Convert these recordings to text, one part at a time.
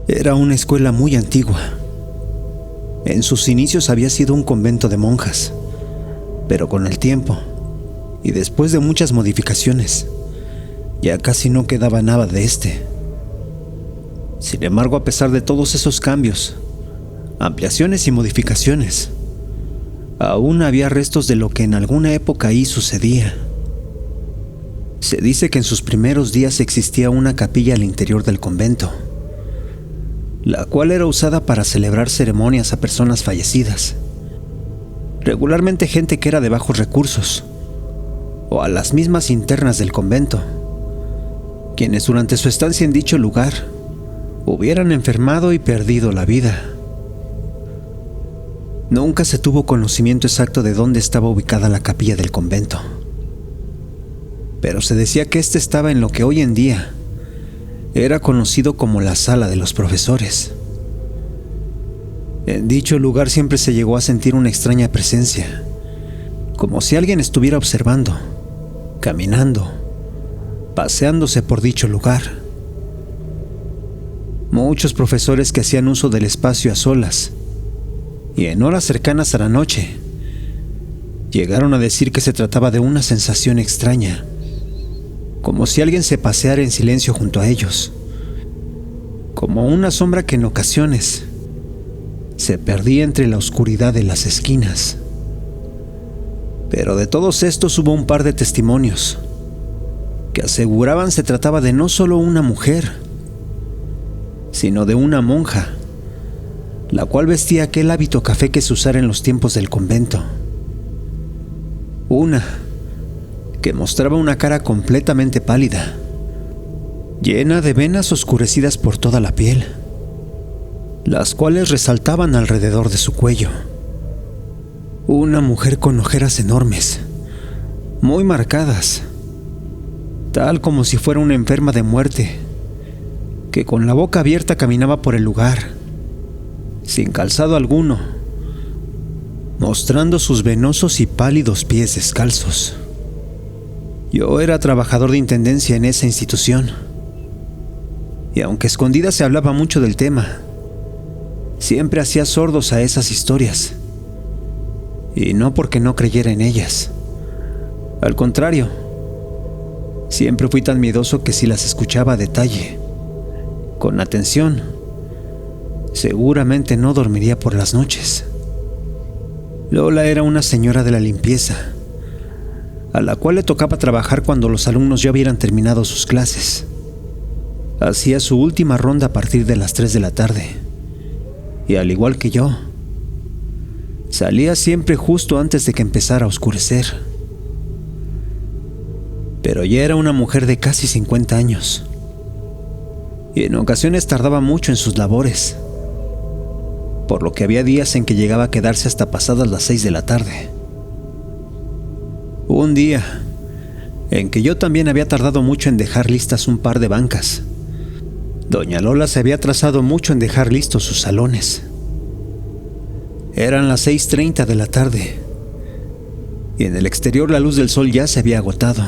Era una escuela muy antigua. En sus inicios había sido un convento de monjas, pero con el tiempo, y después de muchas modificaciones, ya casi no quedaba nada de este. Sin embargo, a pesar de todos esos cambios, ampliaciones y modificaciones, aún había restos de lo que en alguna época ahí sucedía. Se dice que en sus primeros días existía una capilla al interior del convento, la cual era usada para celebrar ceremonias a personas fallecidas, regularmente gente que era de bajos recursos, o a las mismas internas del convento, quienes durante su estancia en dicho lugar hubieran enfermado y perdido la vida. Nunca se tuvo conocimiento exacto de dónde estaba ubicada la capilla del convento, pero se decía que éste estaba en lo que hoy en día era conocido como la sala de los profesores. En dicho lugar siempre se llegó a sentir una extraña presencia, como si alguien estuviera observando, caminando, paseándose por dicho lugar. Muchos profesores que hacían uso del espacio a solas y en horas cercanas a la noche llegaron a decir que se trataba de una sensación extraña, como si alguien se paseara en silencio junto a ellos, como una sombra que en ocasiones se perdía entre la oscuridad de las esquinas. Pero de todos estos hubo un par de testimonios que aseguraban se trataba de no solo una mujer, sino de una monja, la cual vestía aquel hábito café que se usara en los tiempos del convento. Una que mostraba una cara completamente pálida, llena de venas oscurecidas por toda la piel, las cuales resaltaban alrededor de su cuello. Una mujer con ojeras enormes, muy marcadas, tal como si fuera una enferma de muerte, que con la boca abierta caminaba por el lugar, sin calzado alguno, mostrando sus venosos y pálidos pies descalzos. Yo era trabajador de intendencia en esa institución, y aunque a escondidas se hablaba mucho del tema, siempre hacía sordos a esas historias, y no porque no creyera en ellas. Al contrario, siempre fui tan miedoso que si las escuchaba a detalle, con atención, seguramente no dormiría por las noches. Lola era una señora de la limpieza, a la cual le tocaba trabajar cuando los alumnos ya hubieran terminado sus clases. Hacía su última ronda a partir de las 3 de la tarde, y al igual que yo, salía siempre justo antes de que empezara a oscurecer. Pero ya era una mujer de casi 50 años, y en ocasiones tardaba mucho en sus labores, por lo que había días en que llegaba a quedarse hasta pasadas las 6 de la tarde. Un día en que yo también había tardado mucho en dejar listas un par de bancas, doña Lola se había atrasado mucho en dejar listos sus salones. Eran las 6:30 de la tarde, y en el exterior la luz del sol ya se había agotado.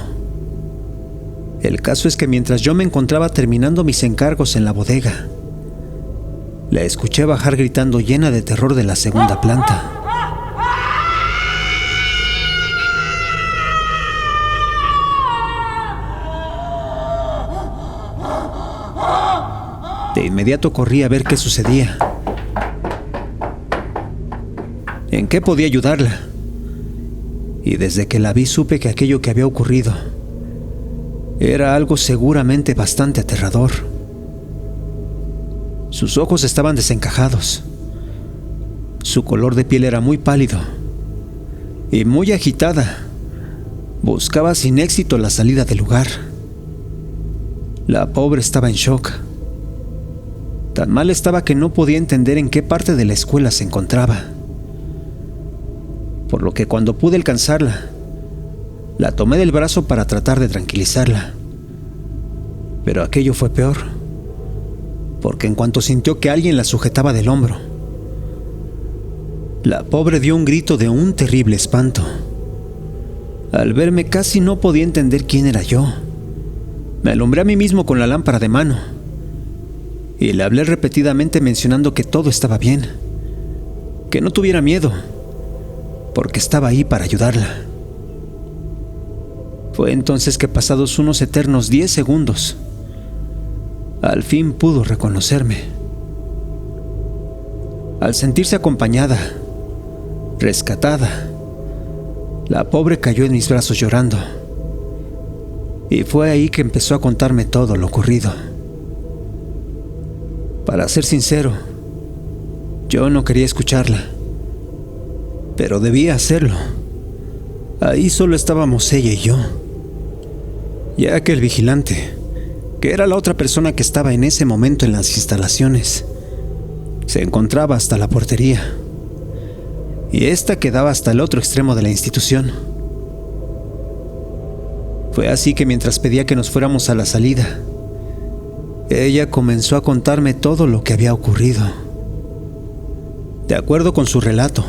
El caso es que mientras yo me encontraba terminando mis encargos en la bodega, la escuché bajar gritando llena de terror de la segunda planta. De inmediato corrí a ver qué sucedía, en qué podía ayudarla, y desde que la vi supe que aquello que había ocurrido era algo seguramente bastante aterrador. Sus ojos estaban desencajados, su color de piel era muy pálido y muy agitada. Buscaba sin éxito la salida del lugar. La pobre estaba en shock. Tan mal estaba que no podía entender en qué parte de la escuela se encontraba. Por lo que cuando pude alcanzarla, la tomé del brazo para tratar de tranquilizarla. Pero aquello fue peor, porque en cuanto sintió que alguien la sujetaba del hombro, la pobre dio un grito de un terrible espanto. Al verme casi no podía entender quién era yo. Me alumbré a mí mismo con la lámpara de mano y le hablé repetidamente mencionando que todo estaba bien, que no tuviera miedo, porque estaba ahí para ayudarla. Fue entonces que, pasados unos eternos 10 segundos, al fin pudo reconocerme. Al sentirse acompañada, rescatada, la pobre cayó en mis brazos llorando, y fue ahí que empezó a contarme todo lo ocurrido. Para ser sincero, yo no quería escucharla, pero debía hacerlo. Ahí solo estábamos ella y yo, ya que el vigilante, que era la otra persona que estaba en ese momento en las instalaciones, se encontraba hasta la portería, y esta quedaba hasta el otro extremo de la institución. Fue así que, mientras pedía que nos fuéramos a la salida, ella comenzó a contarme todo lo que había ocurrido. De acuerdo con su relato,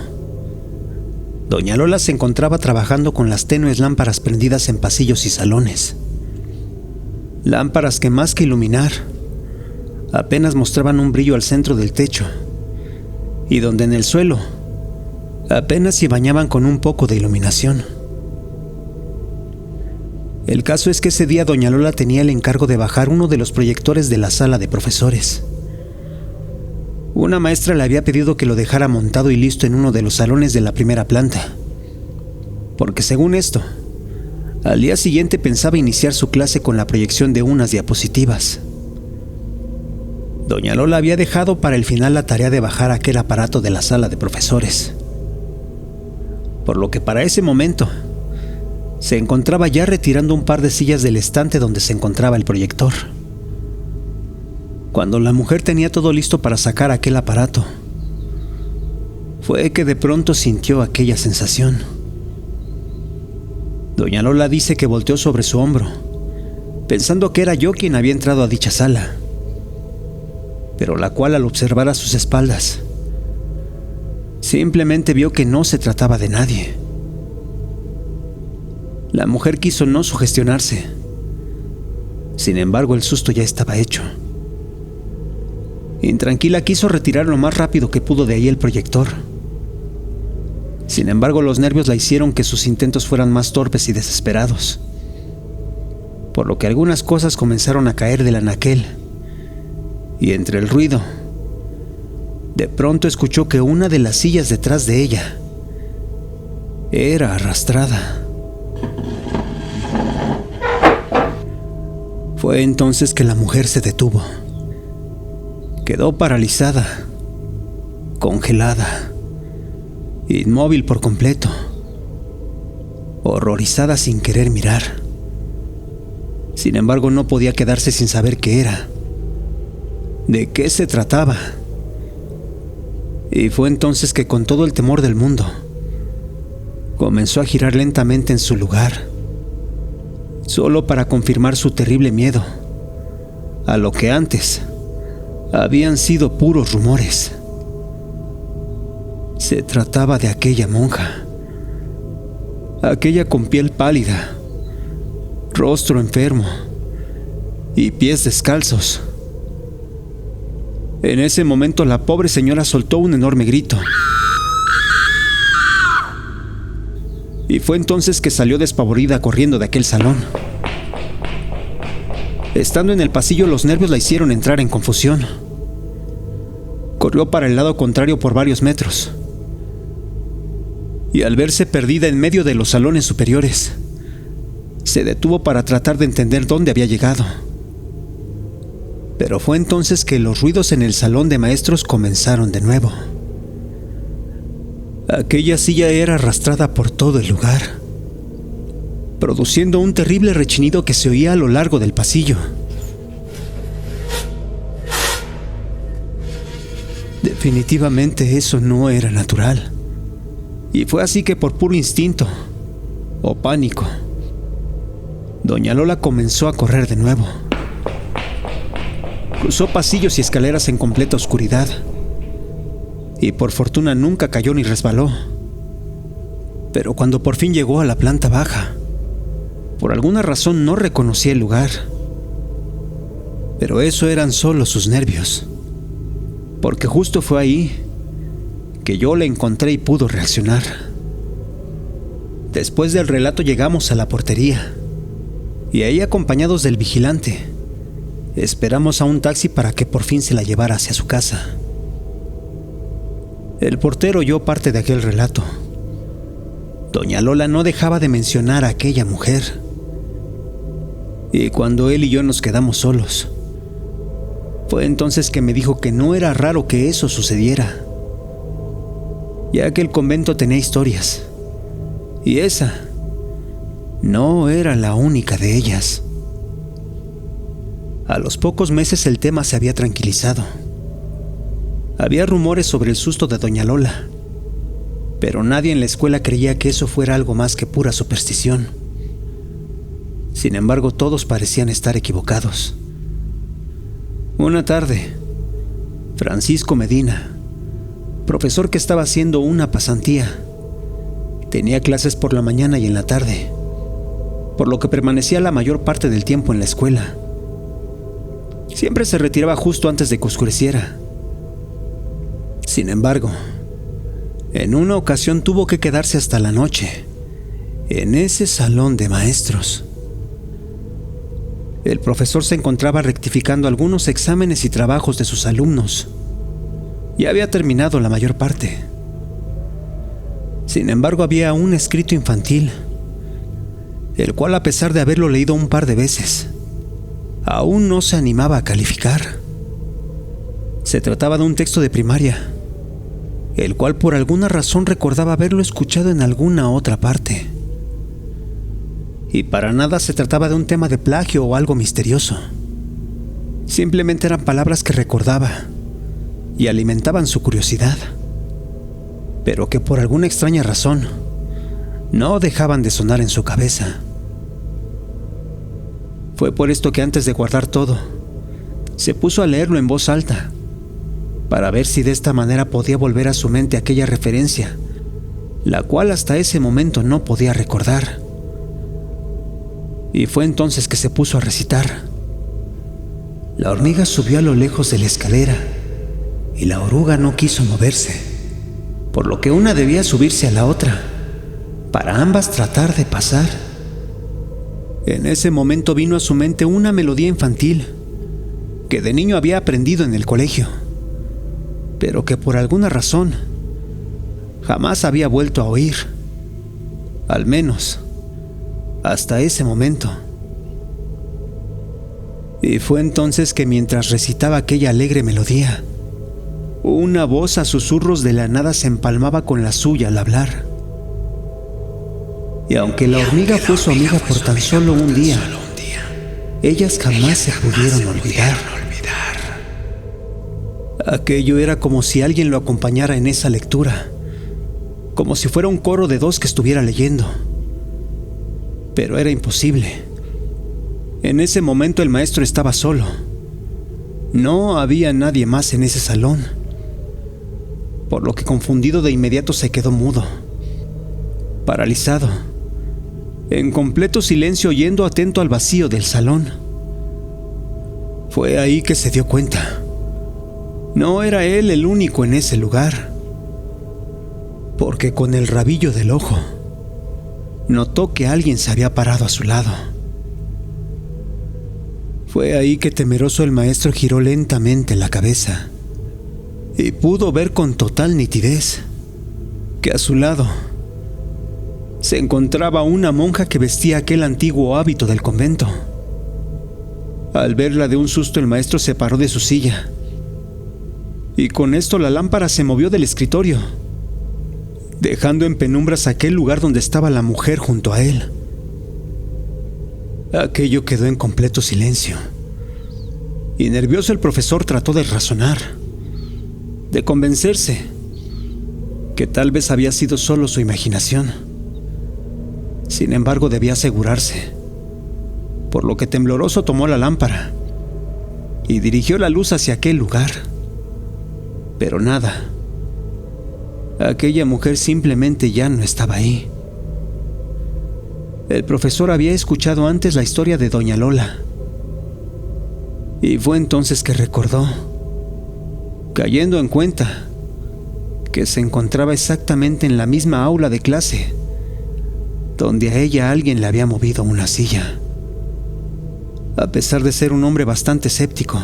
doña Lola se encontraba trabajando con las tenues lámparas prendidas en pasillos y salones. Lámparas que, más que iluminar, apenas mostraban un brillo al centro del techo, y donde en el suelo apenas se bañaban con un poco de iluminación. El caso es que ese día doña Lola tenía el encargo de bajar uno de los proyectores de la sala de profesores. Una maestra le había pedido que lo dejara montado y listo en uno de los salones de la primera planta, porque según esto, al día siguiente pensaba iniciar su clase con la proyección de unas diapositivas. Doña Lola había dejado para el final la tarea de bajar aquel aparato de la sala de profesores, por lo que para ese momento se encontraba ya retirando un par de sillas del estante donde se encontraba el proyector. Cuando la mujer tenía todo listo para sacar aquel aparato, fue que de pronto sintió aquella sensación. Doña Lola dice que volteó sobre su hombro, pensando que era yo quien había entrado a dicha sala, pero la cual, al observar a sus espaldas, simplemente vio que no se trataba de nadie. La mujer quiso no sugestionarse. Sin embargo, el susto ya estaba hecho. Intranquila, quiso retirar lo más rápido que pudo de ahí el proyector. Sin embargo, los nervios la hicieron que sus intentos fueran más torpes y desesperados, por lo que algunas cosas comenzaron a caer del anaquel, y entre el ruido, de pronto escuchó que una de las sillas detrás de ella era arrastrada. Fue entonces que la mujer se detuvo. Quedó paralizada, congelada, inmóvil por completo, horrorizada sin querer mirar. Sin embargo, no podía quedarse sin saber qué era, de qué se trataba. Y fue entonces que, con todo el temor del mundo, comenzó a girar lentamente en su lugar, solo para confirmar su terrible miedo a lo que antes habían sido puros rumores. Se trataba de aquella monja, aquella con piel pálida, rostro enfermo y pies descalzos. En ese momento, la pobre señora soltó un enorme grito, y fue entonces que salió despavorida corriendo de aquel salón. Estando en el pasillo, los nervios la hicieron entrar en confusión. Corrió para el lado contrario por varios metros, y al verse perdida en medio de los salones superiores, se detuvo para tratar de entender dónde había llegado. Pero fue entonces que los ruidos en el salón de maestros comenzaron de nuevo. Aquella silla era arrastrada por todo el lugar, produciendo un terrible rechinido que se oía a lo largo del pasillo. Definitivamente eso no era natural, y fue así que, por puro instinto o pánico, doña Lola comenzó a correr de nuevo. Cruzó pasillos y escaleras en completa oscuridad, y por fortuna nunca cayó ni resbaló. Pero cuando por fin llegó a la planta baja, por alguna razón no reconocía el lugar. Pero eso eran solo sus nervios, porque justo fue ahí que yo la encontré y pudo reaccionar. Después del relato llegamos a la portería y ahí, acompañados del vigilante, esperamos a un taxi para que por fin se la llevara hacia su casa. El portero oyó parte de aquel relato. Doña Lola no dejaba de mencionar a aquella mujer. Y cuando él y yo nos quedamos solos, fue entonces que me dijo que no era raro que eso sucediera, ya que el convento tenía historias, y esa no era la única de ellas. A los pocos meses el tema se había tranquilizado. Había rumores sobre el susto de doña Lola, pero nadie en la escuela creía que eso fuera algo más que pura superstición. Sin embargo, todos parecían estar equivocados. Una tarde, Francisco Medina, profesor que estaba haciendo una pasantía, tenía clases por la mañana y en la tarde, por lo que permanecía la mayor parte del tiempo en la escuela. Siempre se retiraba justo antes de que oscureciera. Sin embargo, en una ocasión tuvo que quedarse hasta la noche, en ese salón de maestros. El profesor se encontraba rectificando algunos exámenes y trabajos de sus alumnos. Ya había terminado la mayor parte. Sin embargo, había un escrito infantil, el cual, a pesar de haberlo leído un par de veces, aún no se animaba a calificar. Se trataba de un texto de primaria, el cual por alguna razón recordaba haberlo escuchado en alguna otra parte. Y para nada se trataba de un tema de plagio o algo misterioso. Simplemente eran palabras que recordaba y alimentaban su curiosidad, pero que por alguna extraña razón no dejaban de sonar en su cabeza. Fue por esto que antes de guardar todo, se puso a leerlo en voz alta, para ver si de esta manera podía volver a su mente aquella referencia, la cual hasta ese momento no podía recordar. Y fue entonces que se puso a recitar. La hormiga subió a lo lejos de la escalera y la oruga no quiso moverse, por lo que una debía subirse a la otra, para ambas tratar de pasar. En ese momento vino a su mente una melodía infantil que de niño había aprendido en el colegio, pero que por alguna razón jamás había vuelto a oír, al menos hasta ese momento. Y fue entonces que, mientras recitaba aquella alegre melodía, una voz a susurros de la nada se empalmaba con la suya al hablar. Y aunque la hormiga fue su amiga por tan solo un día, ellas jamás se pudieron olvidar. Aquello era como si alguien lo acompañara en esa lectura, como si fuera un coro de dos que estuviera leyendo. Pero era imposible. En ese momento el maestro estaba solo. No había nadie más en ese salón, por lo que, confundido, de inmediato se quedó mudo, paralizado, en completo silencio, oyendo atento al vacío del salón. Fue ahí que se dio cuenta. No era él el único en ese lugar, porque con el rabillo del ojo notó que alguien se había parado a su lado. Fue ahí que, temeroso, el maestro giró lentamente la cabeza y pudo ver con total nitidez que a su lado se encontraba una monja que vestía aquel antiguo hábito del convento. Al verla, de un susto, el maestro se paró de su silla, y con esto la lámpara se movió del escritorio, dejando en penumbras aquel lugar donde estaba la mujer junto a él. Aquello quedó en completo silencio, y nervioso el profesor trató de razonar, de convencerse que tal vez había sido solo su imaginación. Sin embargo, debía asegurarse, por lo que, tembloroso, tomó la lámpara y dirigió la luz hacia aquel lugar. Pero nada. Aquella mujer simplemente ya no estaba ahí. El profesor había escuchado antes la historia de doña Lola, Y fue entonces que recordó, cayendo en cuenta, que se encontraba exactamente en la misma aula de clase, donde a ella alguien le había movido una silla. A pesar de ser un hombre bastante escéptico,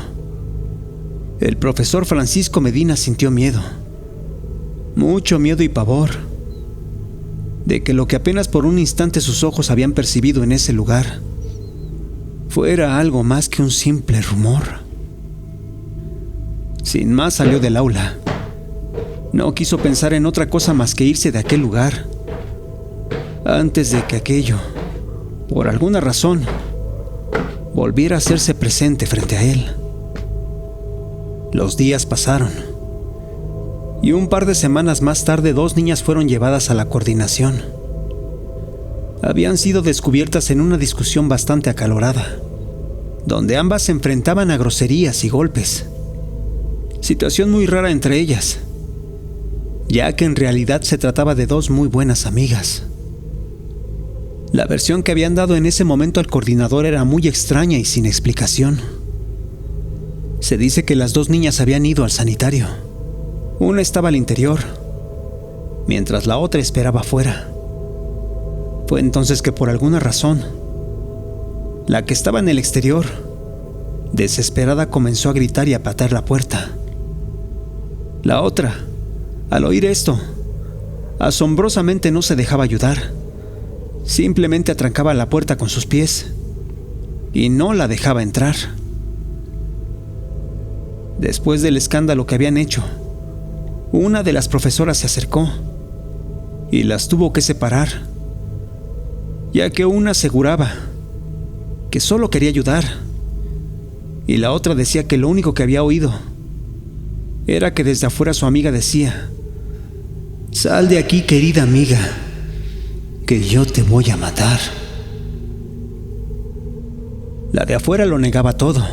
el profesor Francisco Medina sintió miedo, mucho miedo y pavor, de que lo que apenas por un instante sus ojos habían percibido en ese lugar fuera algo más que un simple rumor. Sin más salió del aula. No quiso pensar en otra cosa más que irse de aquel lugar, antes de que aquello, por alguna razón, volviera a hacerse presente frente a él. Los días pasaron, y un par de semanas más tarde 2 niñas fueron llevadas a la coordinación. Habían sido descubiertas en una discusión bastante acalorada, donde ambas se enfrentaban a groserías y golpes. Situación muy rara entre ellas, ya que en realidad se trataba de 2 muy buenas amigas. La versión que habían dado en ese momento al coordinador era muy extraña y sin explicación. Se dice que las 2 niñas habían ido al sanitario. Una estaba al interior, mientras la otra esperaba afuera. Fue entonces que por alguna razón, la que estaba en el exterior, desesperada, comenzó a gritar y a patear la puerta. La otra, al oír esto, asombrosamente no se dejaba ayudar. Simplemente atrancaba la puerta con sus pies y no la dejaba entrar. Después del escándalo que habían hecho, una de las profesoras se acercó y las tuvo que separar, ya que una aseguraba que solo quería ayudar y la otra decía que lo único que había oído era que desde afuera su amiga decía: «Sal de aquí, querida amiga, que yo te voy a matar». La de afuera lo negaba todo.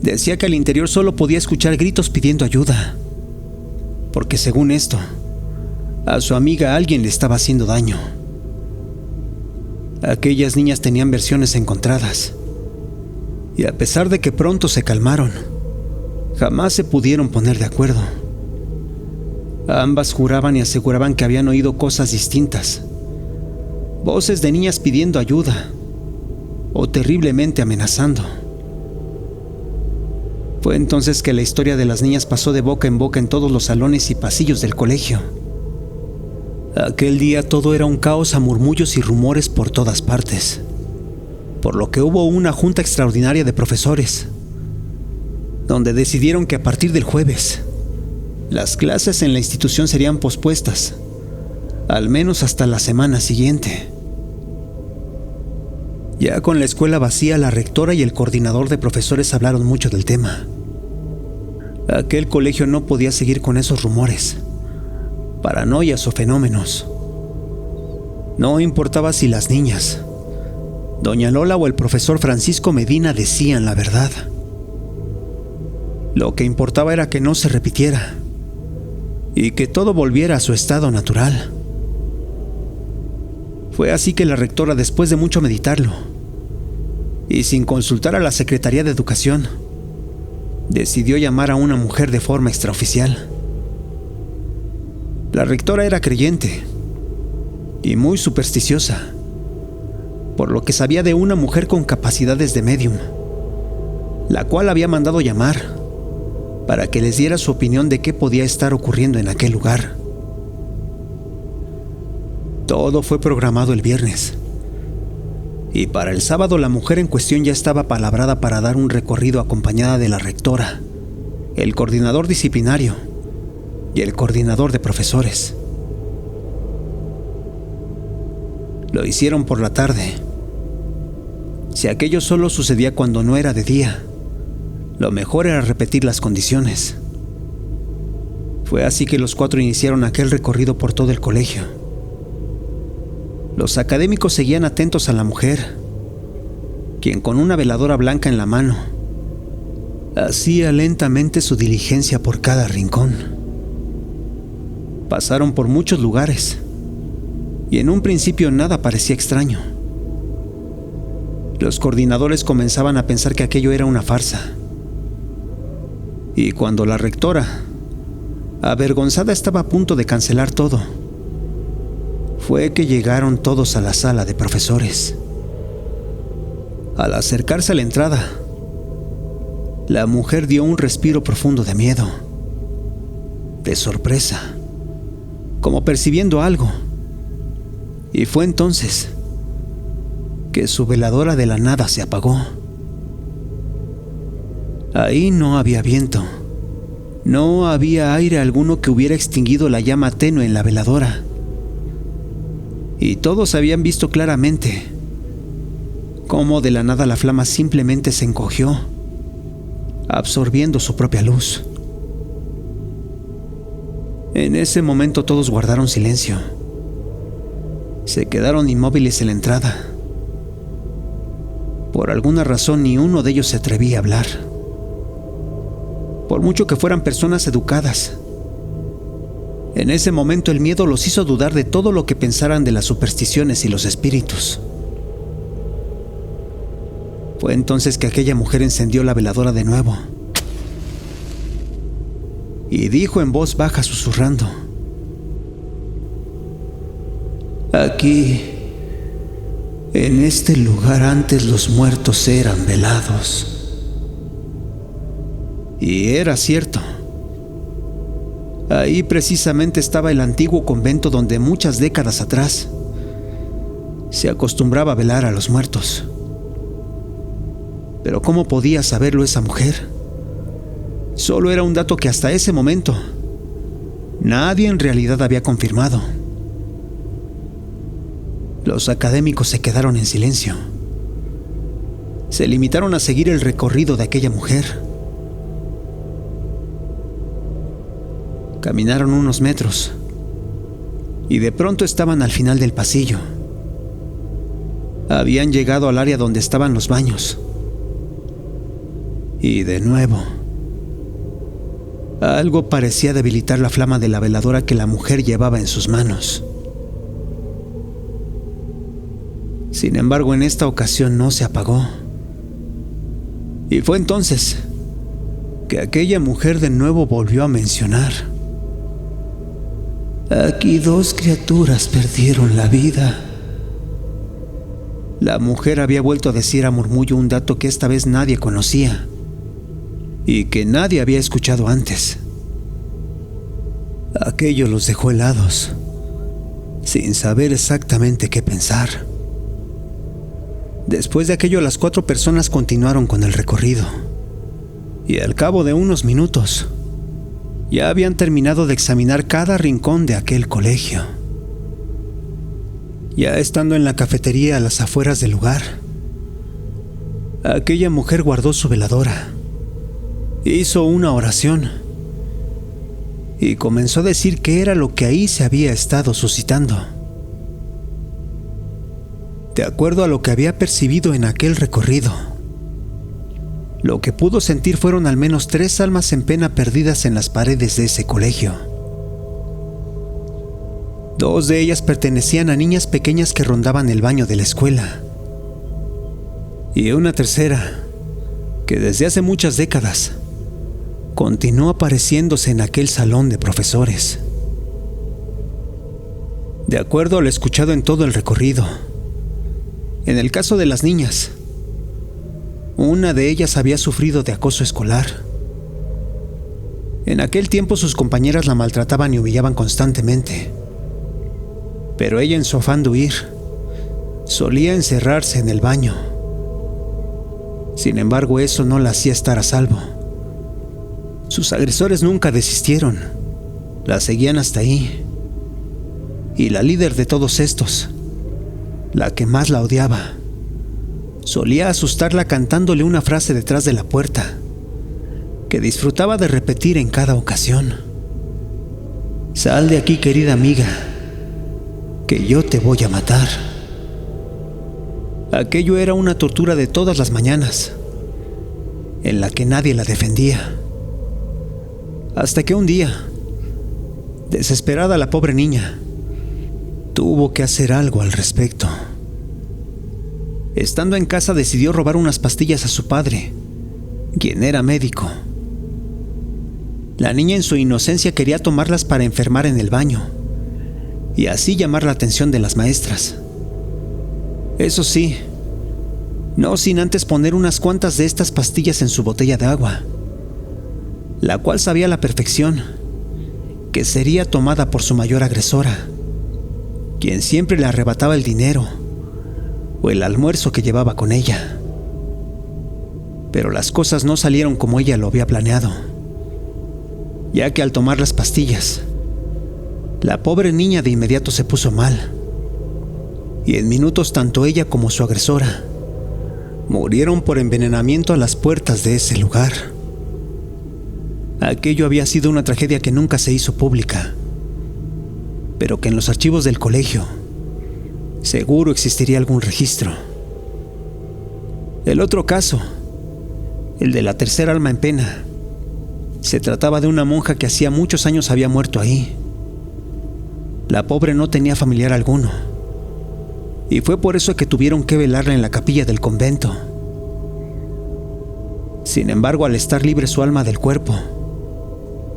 Decía que al interior solo podía escuchar gritos pidiendo ayuda, porque según esto, a su amiga alguien le estaba haciendo daño. Aquellas niñas tenían versiones encontradas, y a pesar de que pronto se calmaron, jamás se pudieron poner de acuerdo. Ambas juraban y aseguraban que habían oído cosas distintas, voces de niñas pidiendo ayuda o terriblemente amenazando. Fue entonces que la historia de las niñas pasó de boca en boca en todos los salones y pasillos del colegio. Aquel día todo era un caos a murmullos y rumores por todas partes, por lo que hubo una junta extraordinaria de profesores, donde decidieron que a partir del jueves, las clases en la institución serían pospuestas, al menos hasta la semana siguiente. Ya con la escuela vacía, la rectora y el coordinador de profesores hablaron mucho del tema. Aquel colegio no podía seguir con esos rumores, paranoias o fenómenos. No importaba si las niñas, doña Lola o el profesor Francisco Medina decían la verdad. Lo que importaba era que no se repitiera y que todo volviera a su estado natural. Fue así que la rectora, después de mucho meditarlo y sin consultar a la Secretaría de Educación, decidió llamar a una mujer de forma extraoficial. La rectora era creyente y muy supersticiosa, por lo que sabía de una mujer con capacidades de médium, la cual había mandado llamar para que les diera su opinión de qué podía estar ocurriendo en aquel lugar. Todo fue programado el viernes, y para el sábado la mujer en cuestión ya estaba palabrada para dar un recorrido acompañada de la rectora, el coordinador disciplinario y el coordinador de profesores. Lo hicieron por la tarde. Si aquello solo sucedía cuando no era de día, lo mejor era repetir las condiciones. Fue así que los 4 iniciaron aquel recorrido por todo el colegio. Los académicos seguían atentos a la mujer, quien con una veladora blanca en la mano hacía lentamente su diligencia por cada rincón. Pasaron por muchos lugares y en un principio nada parecía extraño. Los coordinadores comenzaban a pensar que aquello era una farsa. Y cuando la rectora, avergonzada, estaba a punto de cancelar todo, fue que llegaron todos a la sala de profesores. Al acercarse a la entrada, la mujer dio un respiro profundo de miedo, de sorpresa, como percibiendo algo. Y fue entonces que su veladora de la nada se apagó. Ahí no había viento, no había aire alguno que hubiera extinguido la llama tenue en la veladora. Y todos habían visto claramente cómo de la nada la flama simplemente se encogió, absorbiendo su propia luz. En ese momento todos guardaron silencio. Se quedaron inmóviles en la entrada. Por alguna razón ni uno de ellos se atrevía a hablar. Por mucho que fueran personas educadas, en ese momento el miedo los hizo dudar de todo lo que pensaran de las supersticiones y los espíritus. Fue entonces que aquella mujer encendió la veladora de nuevo y dijo en voz baja, susurrando: aquí, en este lugar, antes los muertos eran velados. Y era cierto. Ahí precisamente estaba el antiguo convento donde muchas décadas atrás se acostumbraba a velar a los muertos. Pero ¿cómo podía saberlo esa mujer? Solo era un dato que hasta ese momento nadie en realidad había confirmado. Los académicos se quedaron en silencio. Se limitaron a seguir el recorrido de aquella mujer. Caminaron unos metros y de pronto estaban al final del pasillo. Habían llegado al área donde estaban los baños. Y de nuevo, algo parecía debilitar la flama de la veladora que la mujer llevaba en sus manos. Sin embargo, en esta ocasión no se apagó. Y fue entonces que aquella mujer de nuevo volvió a mencionar: aquí 2 criaturas perdieron la vida. La mujer había vuelto a decir a murmullo un dato que esta vez nadie conocía y que nadie había escuchado antes. Aquello los dejó helados, sin saber exactamente qué pensar. Después de aquello, las 4 personas continuaron con el recorrido, y al cabo de unos minutos ya habían terminado de examinar cada rincón de aquel colegio. Ya estando en la cafetería a las afueras del lugar, aquella mujer guardó su veladora, hizo una oración y comenzó a decir qué era lo que ahí se había estado suscitando. De acuerdo a lo que había percibido en aquel recorrido, lo que pudo sentir fueron al menos 3 almas en pena perdidas en las paredes de ese colegio. 2 de ellas pertenecían a niñas pequeñas que rondaban el baño de la escuela. Y una tercera, que desde hace muchas décadas continuó apareciéndose en aquel salón de profesores. De acuerdo a lo escuchado en todo el recorrido, en el caso de las niñas, una de ellas había sufrido de acoso escolar. En aquel tiempo sus compañeras la maltrataban y humillaban constantemente. Pero ella, en su afán de huir, solía encerrarse en el baño. Sin embargo, eso no la hacía estar a salvo. Sus agresores nunca desistieron, la seguían hasta ahí. Y la líder de todos estos, la que más la odiaba, solía asustarla cantándole una frase detrás de la puerta, que disfrutaba de repetir en cada ocasión: sal de aquí, querida amiga, que yo te voy a matar. Aquello era una tortura de todas las mañanas, en la que nadie la defendía. Hasta que un día, desesperada la pobre niña, tuvo que hacer algo al respecto. Estando en casa decidió robar unas pastillas a su padre, quien era médico. La niña en su inocencia quería tomarlas para enfermar en el baño y así llamar la atención de las maestras. Eso sí, no sin antes poner unas cuantas de estas pastillas en su botella de agua, la cual sabía a la perfección que sería tomada por su mayor agresora, quien siempre le arrebataba el dinero o el almuerzo que llevaba con ella. Pero las cosas no salieron como ella lo había planeado, ya que al tomar las pastillas, la pobre niña de inmediato se puso mal, y en minutos tanto ella como su agresora murieron por envenenamiento a las puertas de ese lugar. Aquello había sido una tragedia que nunca se hizo pública, pero que en los archivos del colegio seguro existiría algún registro. El otro caso, el de la tercera alma en pena, se trataba de una monja que hacía muchos años había muerto ahí. La pobre no tenía familiar alguno, y fue por eso que tuvieron que velarla en la capilla del convento. Sin embargo, al estar libre su alma del cuerpo,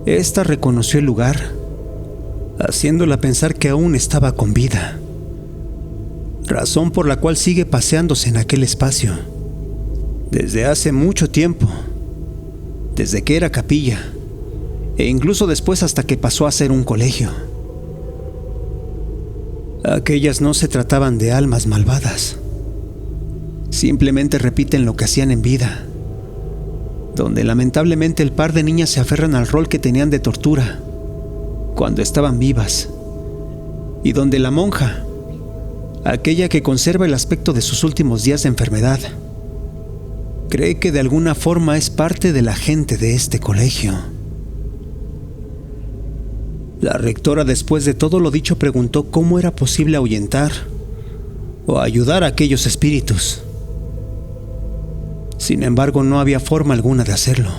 ésta reconoció el lugar, haciéndola pensar que aún estaba con vida, razón por la cual sigue paseándose en aquel espacio desde hace mucho tiempo, desde que era capilla, e incluso después hasta que pasó a ser un colegio. Aquellas no se trataban de almas malvadas, simplemente repiten lo que hacían en vida, donde lamentablemente el par de niñas se aferran al rol que tenían de tortura cuando estaban vivas, y donde la monja, aquella que conserva el aspecto de sus últimos días de enfermedad, cree que de alguna forma es parte de la gente de este colegio. La rectora, después de todo lo dicho, preguntó cómo era posible ahuyentar o ayudar a aquellos espíritus. Sin embargo, no había forma alguna de hacerlo.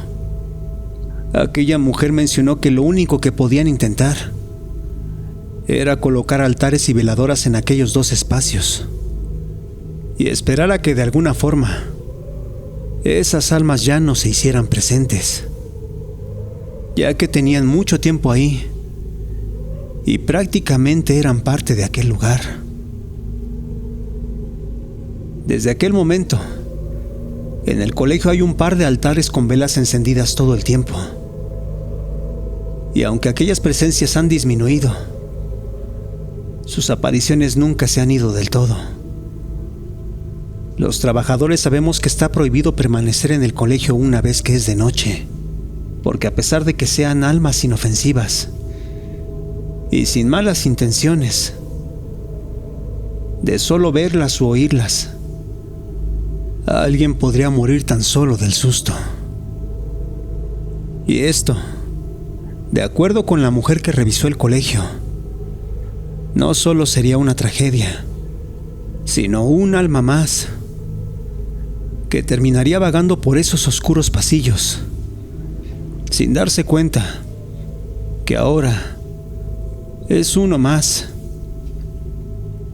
Aquella mujer mencionó que lo único que podían intentar era colocar altares y veladoras en aquellos dos espacios y esperar a que de alguna forma esas almas ya no se hicieran presentes, ya que tenían mucho tiempo ahí y prácticamente eran parte de aquel lugar. Desde aquel momento, en el colegio hay un par de altares con velas encendidas todo el tiempo. Y aunque aquellas presencias han disminuido, sus apariciones nunca se han ido del todo. Los trabajadores sabemos que está prohibido permanecer en el colegio una vez que es de noche, porque a pesar de que sean almas inofensivas y sin malas intenciones, de solo verlas o oírlas, alguien podría morir tan solo del susto. Y esto, de acuerdo con la mujer que revisó el colegio, no solo sería una tragedia, sino un alma más que terminaría vagando por esos oscuros pasillos, sin darse cuenta que ahora es uno más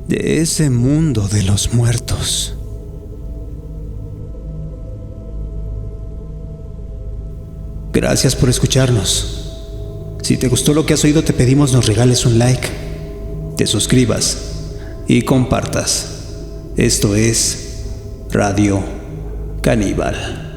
de ese mundo de los muertos. Gracias por escucharnos. Si te gustó lo que has oído, te pedimos nos regales un like, te suscribas y compartas. Esto es Radio Caníbal.